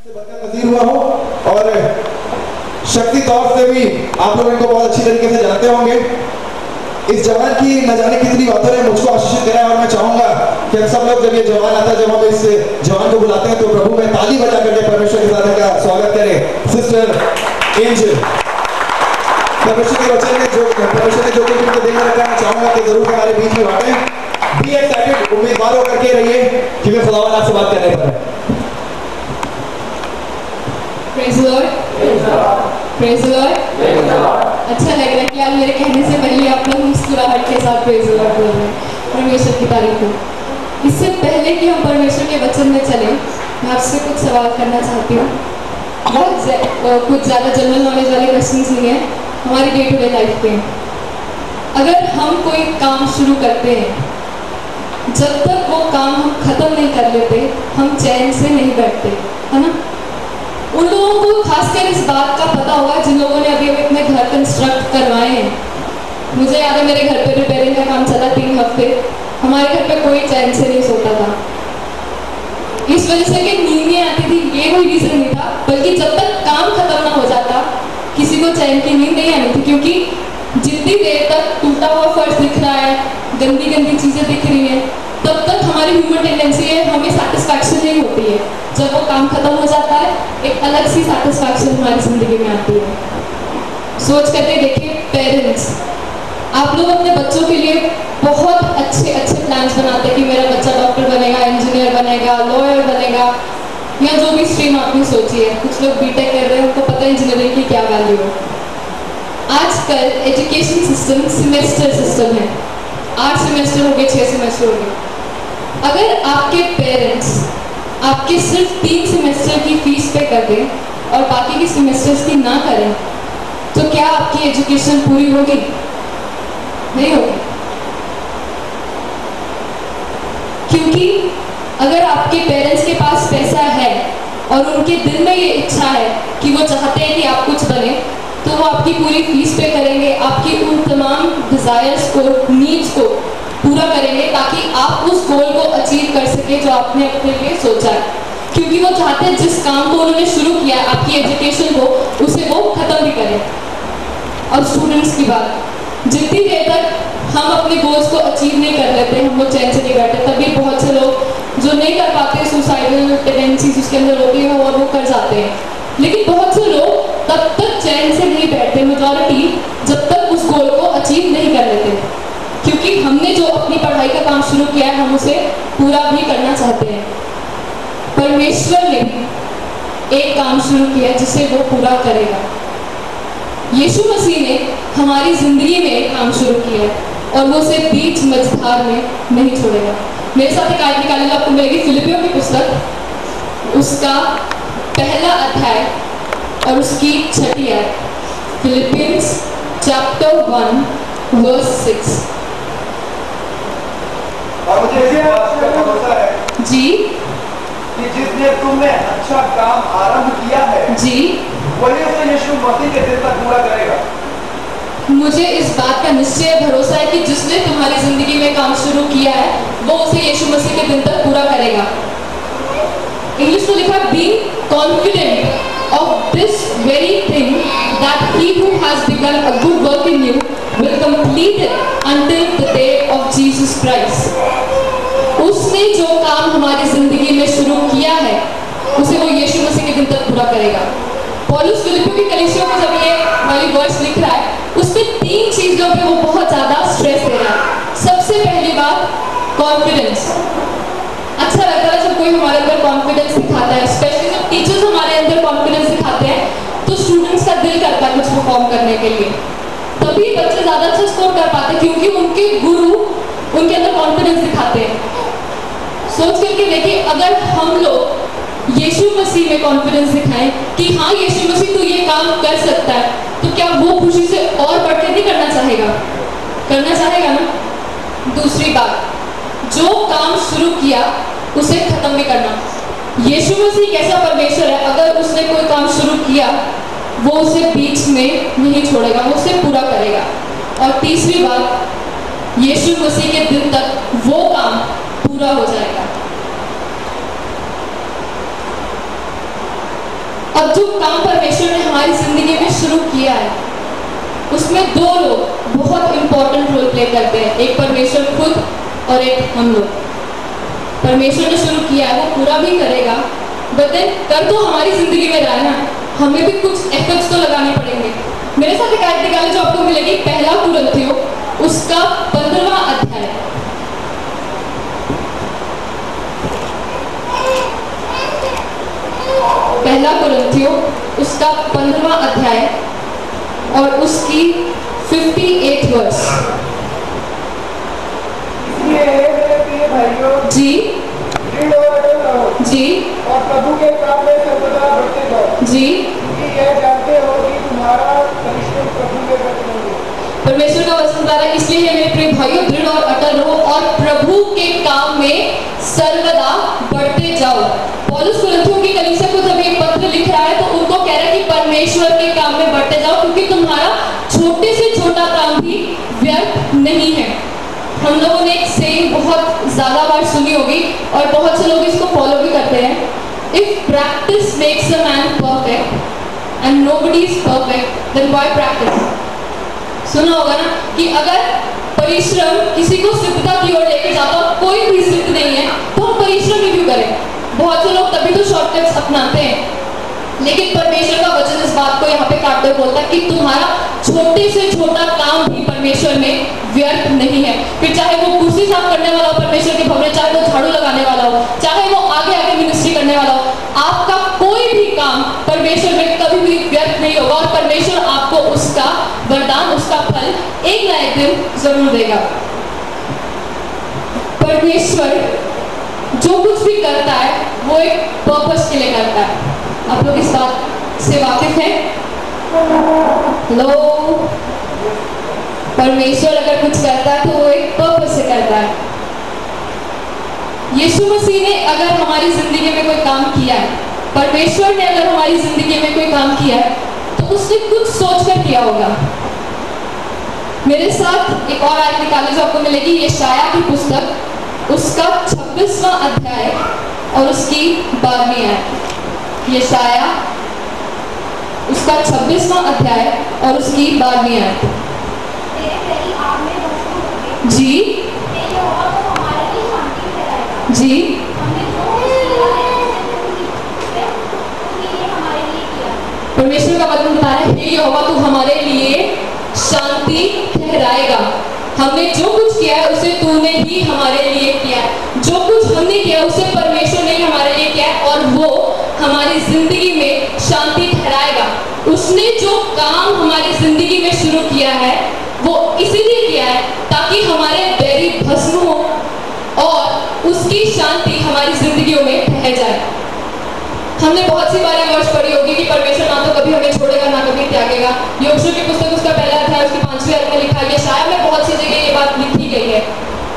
नसीब हुआ हो और शक्ति तौर से भी आप लोग इनको बहुत अच्छी तरीके से जानते होंगे। इस जवान की न जाने कितनी बातों ने मुझको आशीषित करा है और मैं चाहूंगा कि हम सब लोग जब ये जवान आता है, जब हम इस जवान को बुलाते हैं तो प्रभु में ताली बजा करके परमेश्वर के साथ इनका स्वागत करें। सिस्टर एंजल, परमेश्वर के वचन में जो परमेश्वर ने जो कुछ इनको देना रखा है, मैं चाहूंगा कि जरूर हमारे बीच में बांटें। बी एक्साइटेड, उम्मीदवार होकर के रहिए क्योंकि खुदावन आपसे बात करने पर है। Praise the Lord. Praise the Lord. अच्छा लग रहा है कि आप मेरे कहने से पहले आप लोग मुस्कुराहट के साथ Praise the Lord बोल रहे हैं परमेश्वर की तारीफ हो। इससे पहले कि हम परमेश्वर के वचन में चलें, मैं आपसे कुछ सवाल करना चाहती हूँ। कुछ ज़्यादा जनरल नॉलेज वाले क्वेश्चंस नहीं है, हमारी डे टू डे लाइफ पे। अगर हम कोई काम शुरू करते हैं, जब तक वो काम हम खत्म नहीं कर लेते, हम चैन से नहीं बैठते, है ना? उन लोगों को खासकर इस बात का पता होगा जिन लोगों ने अभी अपने घर कंस्ट्रक्ट करवाए हैं। मुझे याद है मेरे घर पे रिपेयरिंग का काम चला 3 हफ्ते, हमारे घर पे कोई चैन से नहीं सोता था। इस वजह से कि नींद नहीं आती थी, ये कोई रीजन नहीं था, बल्कि जब तक काम खत्म ना हो जाता किसी को चैन की नींद नहीं आनी थी। क्योंकि जितनी देर तक टूटा हुआ फर्श दिख रहा है, गंदी गंदी चीजें दिख रही हैं, तब तक हमारी ह्यूमन टेंडेंसी है, हमें सेटिस्फैक्शन नहीं होती है। जब वो काम खत्म हो जाता है, एक अलग सी सेटिस्फैक्शन हमारी जिंदगी में आती है। सोच करके देखिए, पेरेंट्स, आप लोग अपने बच्चों के लिए बहुत अच्छे अच्छे प्लान्स बनाते हैं कि मेरा बच्चा डॉक्टर बनेगा, इंजीनियर बनेगा, लॉयर बनेगा, या जो भी स्ट्रीम आपने सोची है। कुछ लोग बीटेक कर रहे हैं, उनको पता है इंजीनियरिंग की क्या वैल्यू है। आजकल एजुकेशन सिस्टम सेमेस्टर सिस्टम है, 8 सेमेस्टर हो गए, 6 सेमेस्टर हो गए। अगर आपके पेरेंट्स आपके सिर्फ 3 सेमेस्टर की फीस पे कर दें और बाकी के सेमेस्टर्स की ना करें, तो क्या आपकी एजुकेशन पूरी होगी? नहीं होगी। क्योंकि अगर आपके पेरेंट्स के पास पैसा है और उनके दिल में ये इच्छा है कि वो चाहते हैं कि आप कुछ बने, तो वो आपकी पूरी फीस पे करेंगे, आपकी उन तमाम डिजायर्स को, नीड्स को पूरा करेंगे ताकि आप उस गोल को अचीव कर सके जो आपने अपने लिए सोचा है। क्योंकि वो चाहते हैं जिस काम को उन्होंने शुरू किया है, आपकी एजुकेशन को, उसे वो खत्म भी करें। और स्टूडेंट्स की बात, जितनी देर तक हम अपने गोल्स को अचीव नहीं कर लेते, हम लोग चैन से नहीं बैठते, तभी बहुत से लोग जो नहीं कर पाते, सुसाइडल टेंडेंसीज उसके अंदर होती है और वो कर जाते हैं। लेकिन बहुत से लोग तब तक चैन से नहीं बैठते, मेजॉरिटी, जब तक उस गोल को अचीव नहीं कर लेते। क्योंकि हमने जो अपनी पढ़ाई का काम शुरू किया है, हम उसे पूरा भी करना चाहते हैं। परमेश्वर ने भी एक काम शुरू किया जिसे वो पूरा करेगा। यीशु मसीह ने हमारी जिंदगी में एक काम शुरू किया है और वो उसे बीच मझधार में नहीं छोड़ेगा। मेरे साथ एक आयत निकालेगा, आपको मिलेगी फिलिपियों की पुस्तक, उसका 1 अध्याय और उसकी 6 आयत। Philippians chapter 1 verse 6। और मुझे इसी बात का भरोसा है जी कि जिसने तुमने अच्छा काम आरंभ किया है, जी, वही उसे यीशु मसीह के दिन तक पूरा करेगा। मुझे इस बात का निश्चय भरोसा है कि जिसने तुम्हारी जिंदगी में काम शुरू किया है, वो उसे यीशु मसीह के दिन तक पूरा करेगा। इंग्लिश में लिखा, be confident of this very thing that he who has begin a good work in you will complete it until the day of Jesus Christ। उसने जो काम हमारी जिंदगी में शुरू किया है, उसे वो यीशु मसीह के दिन तक पूरा करेगा। पौलुस फिलिपियों की कलीसियों को जब ये वाली वर्स लिख रहा है, उसमें 3 चीजों पे वो बहुत ज्यादा स्ट्रेस दे रहा है। सबसे पहली बात, कॉन्फिडेंस। अच्छा लगता है जब कोई हमारे अंदर कॉन्फिडेंस दिखाता है, स्पेशली जब टीचर्स हमारे अंदर कॉन्फिडेंस दिखाते हैं, तो स्टूडेंट्स का दिल करता है कुछ परफॉर्म करने के लिए। तभी बच्चे ज्यादा अच्छा स्कोर कर पाते हैं, क्योंकि उनके गुरु उनके अंदर कॉन्फिडेंस दिखाते हैं। सोच करके देखिए, अगर हम लोग यीशु मसीह में कॉन्फिडेंस दिखाएं कि हाँ यीशु मसीह तू ये काम कर सकता है, तो क्या वो खुशी से और बढ़कर नहीं करना चाहेगा? करना चाहेगा ना। दूसरी बात, जो काम शुरू किया उसे खत्म भी करना। यीशु मसीह कैसा परमेश्वर है, अगर उसने कोई काम शुरू किया, वो उसे बीच में नहीं छोड़ेगा, वो उसे पूरा करेगा। और तीसरी बात, यीशु मसीह के दिन तक वो काम पूरा हो जाएगा। अब जो काम परमेश्वर ने हमारी जिंदगी में शुरू किया है, उसमें दो लोग बहुत इंपॉर्टेंट रोल प्ले करते हैं, एक परमेश्वर खुद और एक हम लोग। परमेश्वर ने शुरू किया है, वो पूरा भी करेगा, बट देन कर तो हमारी जिंदगी में रहा है ना, हमें भी कुछ एफर्ट्स तो लगाने पड़ेंगे। मेरे साथ एक आयत निकाले जो आपको मिलेगी, पहला कुरिन्थियों उसका 15वां अध्याय। पहला कुरिन्थियों उसका 15वां अध्याय और उसकी 58 वर्ष। जी जी और प्रभु के काम में सर्वदा बढ़ते जाओ जी। यह जानते हो कि तुम्हारा परिश्रम प्रभु में व्यर्थ नहीं है। परमेश्वर का वचन बता रहा है, इसलिए हे मेरे प्रिय भाइयों दृढ़ और अटल रहो और प्रभु के काम में सर्वदा बढ़ते जाओ। पौलुस कुरिन्थियों की कलीसिया को जब एक पत्र लिख रहा है तो उनको कह रहा है कि परमेश्वर के काम में बढ़ते जाओ, क्योंकि तुम्हारा छोटे से छोटा काम भी व्यर्थ नहीं है। हम लोगों ने एक सेइंग बहुत ज्यादा बार सुनी होगी और बहुत से लोग इसको फॉलो भी करते हैं, if practice makes a man perfect and nobody is perfect then why practice. सुना होगा ना कि अगर परिश्रम किसी को सिद्धता की ओर लेके जाता हो, कोई भी सिद्ध नहीं है, तो हम परिश्रम ही क्यों करें। बहुत से लोग तभी तो शॉर्टकट्स अपनाते हैं, लेकिन परमेश्वर का वचन इस बात को यहाँ पे काटते हुए बोलता है कि तुम्हारा छोटे से छोटा काम भी परमेश्वर में व्यर्थ नहीं है। फिर चाहे वो कुर्सी साफ करने वाला हो परमेश्वर के भवन, चाहे वो झाड़ू लगाने वाला हो, चाहे वो आगे आगे मिनिस्ट्री करने वाला हो, आपका कोई भी काम परमेश्वर में कभी भी व्यर्थ नहीं होगा और परमेश्वर आपको उसका वरदान, उसका फल एक ना एक दिन जरूर देगा। परमेश्वर जो कुछ भी करता है वो एक पर्पस के लिए करता है। आप लोग इस बात से वाकिफ हैं? हेलो, परमेश्वर अगर कुछ करता है तो वो एक पर्पस से करता है। यीशु मसीह ने अगर हमारी जिंदगी में कोई काम किया है, परमेश्वर ने अगर हमारी जिंदगी में कोई काम किया है, तो उसने कुछ सोचकर किया होगा। मेरे साथ एक और आयत निकाले जो आपको मिलेगी, यशायाह की पुस्तक उसका 26वां अध्याय और उसकी 12वीं आयत। यशायाह उसका 26वां अध्याय और उसकी 12वीं आयत। जी जी परमेश्वर का वचन बता रहा है, हे यहोवा तू हमारे लिए शांति ठहराएगा। हमने जो कुछ किया है उसे तूने ही हमारे लिए किया है। जो कुछ हमने किया उसे परमेश्वर ने हमारे लिए किया है और वो हमारी जिंदगी में शांति ठहराएगा। उसने जो काम हमारी जिंदगी में शुरू किया है वो इसीलिए किया है ताकि हमारे बैरी भस्म हो और उसकी शांति हमारी जिंदगियों में ठहर जाए। हमने बहुत सी बार ये वर्ष पढ़ी होगी कि परमेश्वर ना तो कभी हमें छोड़ेगा ना कभी त्यागेगा। योशुआ की पुस्तक उसका पहला अध्याय उसकी 5वीं आयत में लिखा है। शायद में बहुत सी जगह ये बात लिखी गई है,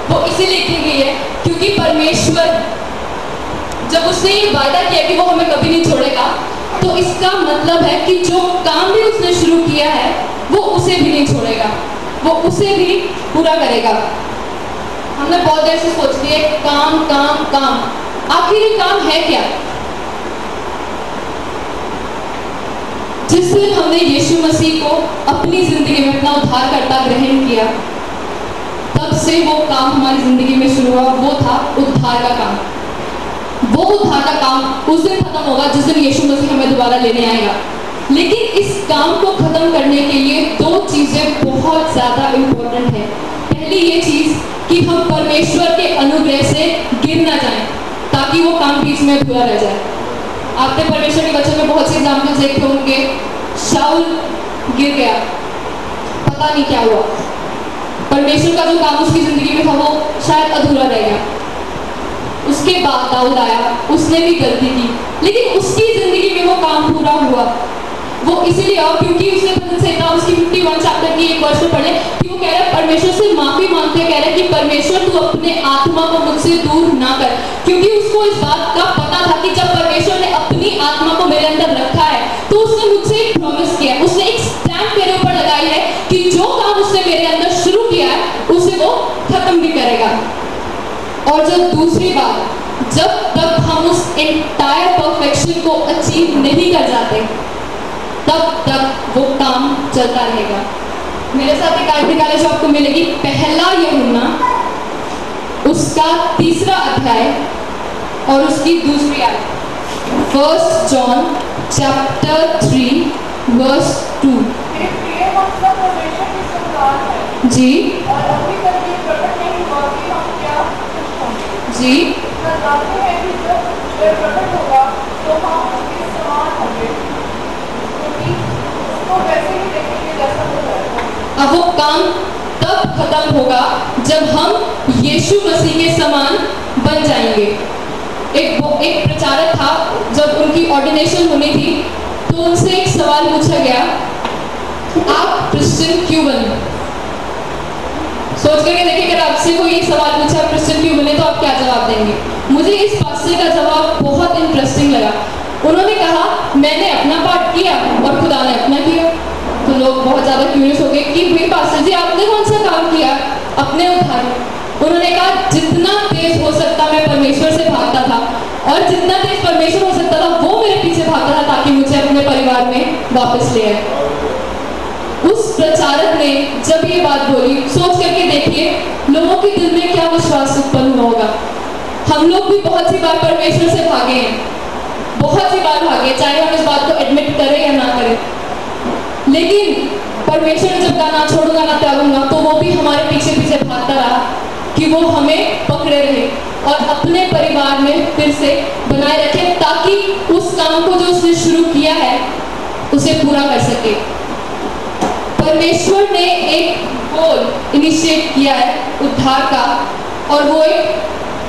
वो इसीलिए लिखी गई है क्योंकि परमेश्वर जब उसने ये वादा किया कि वो हमें कभी नहीं छोड़ेगा, तो इसका मतलब है कि जो काम भी उसने शुरू किया है वो उसे भी नहीं छोड़ेगा, वो उसे भी पूरा करेगा। हमने बहुत देर से सोच लिया काम काम काम, आखिर ये काम है क्या? जिस दिन हमने यीशु मसीह को अपनी जिंदगी में अपना उद्धारकर्ता ग्रहण किया, तब से वो काम हमारी जिंदगी में शुरू हुआ, वो था उद्धार का काम। वो उद्धार का काम उस दिन खत्म होगा जिस दिन यीशु मसीह हमें दोबारा लेने आएगा। लेकिन इस काम को खत्म करने के लिए दो चीजें बहुत ज्यादा इंपॉर्टेंट है। पहली ये चीज कि हम परमेश्वर के अनुग्रह से गिर ना जाएं ताकि वो काम बीच में अधूरा रह जाए। आपने परमेश्वर के वचन में बहुत से एग्जाम्पल्स देखे होंगे। शाऊल गिर गया, पता नहीं क्या हुआ, परमेश्वर का जो काम उसकी जिंदगी में था वो शायद अधूरा रह गया। उसके बाद दाऊद आया, उसने भी गलती की, लेकिन उसकी जिंदगी में वो काम पूरा हुआ। वो इसीलिए और क्योंकि उसने भजन संहिता उसकी 51 चैप्टर की एक वर्ष में पढ़े कि वो कह रहा है परमेश्वर से माफी मांगते, कह रहा है कि परमेश्वर तू अपने आत्मा को मुझसे दूर ना कर, क्योंकि उसको इस बात का पता था कि जब परमेश्वर ने अपनी आत्मा को मेरे अंदर रखा है तो उसने मुझसे एक प्रॉमिस किया, उसने एक स्टैम्प मेरे ऊपर लगाई है कि जो काम उसने मेरे अंदर शुरू किया है उसे वो खत्म भी करेगा। और जो दूसरी बात, जब तक हम उस एंटायर परफेक्शन को अचीव नहीं कर जाते तब तक वो काम चलता रहेगा। मेरे साथ एक आर्टिकल है जो आपको मिलेगी, पहला यूहन्ना उसका 3रा अध्याय और उसकी 2री आयत। 1 जॉन चैप्टर 3 वर्स 2। मेरे प्रिय, हम सब परमेश्वर की संतान हैं जी और अभी तक ये प्रकट नहीं हुआ कि हम क्या कुछ होंगे। जी इतना जानते हैं कि जब वह प्रकट होगा तो हम उसके समान होंगे, क्योंकि उसको वैसे ही देखेंगे जैसा वो है। अब वो काम तब खत्म होगा जब हम यीशु मसीह के समान बन जाएंगे। एक प्रचारक था, जब उनकी ऑर्डिनेशन होनी थी तो उनसे एक सवाल पूछा गया, आप क्रिश्चियन क्यों बने? सोच करके देखिए, अगर आपसे कोई एक सवाल पूछा क्रिश्चियन क्यों बने तो आप क्या जवाब देंगे? मुझे इस पास्टर का जवाब बहुत इंटरेस्टिंग लगा। उन्होंने कहा, मैंने अपना पार्ट किया और खुदा ने अपना किया। तो लोग बहुत ज़्यादा क्यूरियस हो गए कि भाई पास्टर जी, आपने कौन सा काम किया अपने उद्धार में? उन्होंने कहा, जितना तेज हो सकता मैं परमेश्वर से भागता था और जितना तेज परमेश्वर हो सकता था वो मेरे पीछे भागता था ताकि मुझे अपने परिवार में वापस ले आए। उस प्रचारक ने जब ये बात बोली, सोच करके देखिए लोगों के दिल में क्या विश्वास उत्पन्न हुआ होगा। हम लोग भी बहुत सी बार परमेश्वर से भागे हैं, बहुत सी बार भागे, चाहे हम इस बात को एडमिट करें या ना करें। लेकिन परमेश्वर ने जब गाना छोड़ूंगा ना त्यागूंगा तो वो भी हमारे पीछे पीछे भागता रहा कि वो हमें पकड़े रहे और अपने परिवार में फिर से बनाए रखे, ताकि उस काम को जो उसने शुरू किया है उसे पूरा कर सके। परमेश्वर ने एक गोल इनिशिएट किया है उद्धार का, और वो एक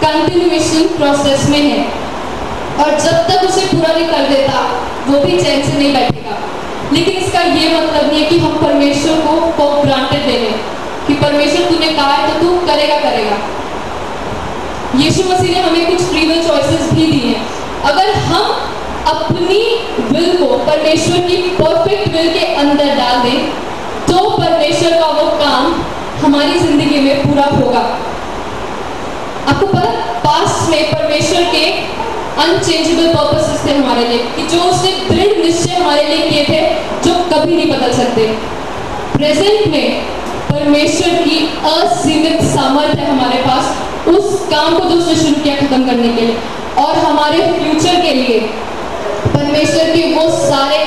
कंटिन्यूएशन प्रोसेस में है, और जब तक उसे पूरा नहीं कर देता वो भी चैन से नहीं बैठेगा। लेकिन इसका ये मतलब नहीं है कि हम परमेश्वर को ग्रांटेड ले लें कि परमेश्वर तूने कहा है तो तू करेगा करेगा। यीशु मसीह ने हमें कुछ फ्री विल चॉइसेस भी दी हैं। अगर हम अपनी विल को परमेश्वर की परफेक्ट विल के अंदर डाल दें तो परमेश्वर का वो काम हमारी जिंदगी में पूरा होगा। आपको पता, पास्ट में परमेश्वर के अनचेंजेबल पर्पसेस थे हमारे लिए, कि जो उसने दृढ़ निश्चय हमारे लिए किए थे जो कभी नहीं बदल सकते। प्रेजेंट में परमेश्वर की असीमित सामर्थ्य है हमारे पास उस काम को जो उसने शुरू किया खत्म करने के लिए, और हमारे फ्यूचर के लिए परमेश्वर के वो सारे